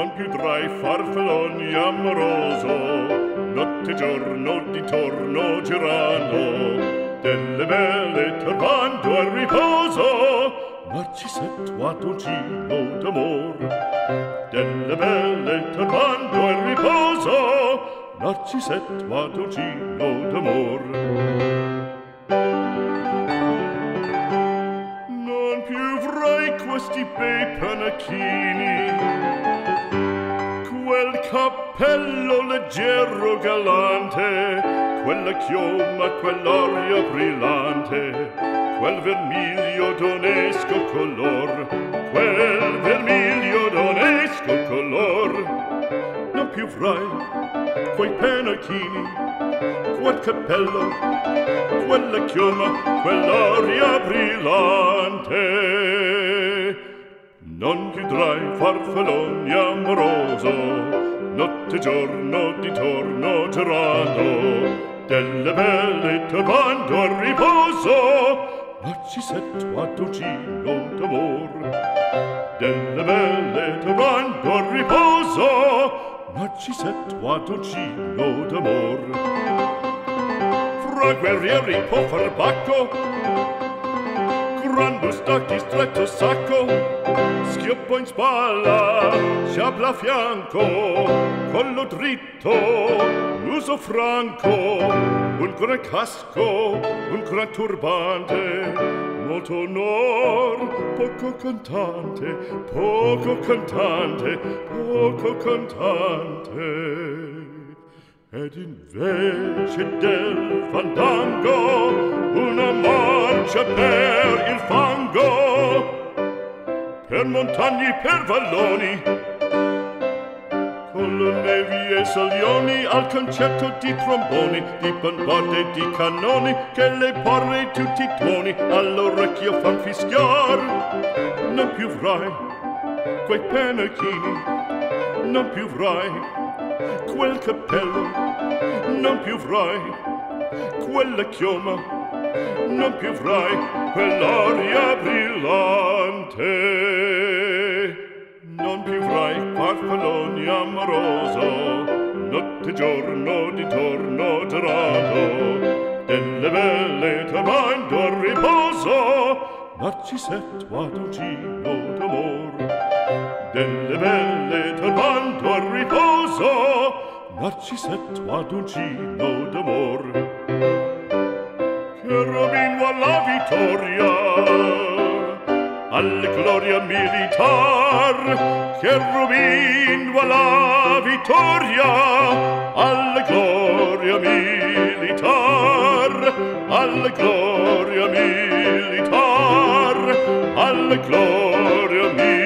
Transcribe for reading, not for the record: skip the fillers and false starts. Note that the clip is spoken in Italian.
non più tra i farfalloni amoroso, notte e giorno d'intorno girano, delle belle turbando al riposo, Narcisetto a dolcino d'amor. Delle belle turbando al riposo, Narcisetto a dolcino d'amor. Non più avrai questi bei panacchini, quel cappello leggero galante, quella chioma, quell'aria brillante, quel vermiglio d'onesco color, quel vermiglio d'onesco color. Non più avrai quei pennacchini, quel cappello, quella chioma, quell'aria brillante. Non più tra i farfalloni amoroso, notte e giorno d'intorno girando, delle belle turbando al riposo, Narcisetto a dolcino d'amor. Delle belle turbando al riposo, Narcisetto a dolcino d'amor. Fra guerrieri può far bacco, gran bustacchi stretto sacco, schioppo in spalla, sciabla a fianco, collo dritto, muso franco, un gran casco, un gran turbante, molto onor, poco cantante, poco cantante, poco cantante. Ed invece del fandango una marcia per il fango, per montagne, per valloni, con le nevi e salioni, al concerto di tromboni, di bombarde e di cannoni, che le porre tutti i tuoni all'orecchio fan fischiar. Non più avrai quei pennacchini, non più avrai quel cappello, non più avrai quella chioma, non più avrai quell'aria brillante. Non più avrai farfalloni amoroso, notte e giorno d'intorno girato, delle belle turbando al riposo, Narcisetto a dolcino d'amor. Delle belle turbando al riposo, Narcisetto a dolcino d'amor. Cherubino alla vittoria, alla gloria militar, cherubino alla vittoria, alla gloria militar, alla gloria militar, alla gloria militar.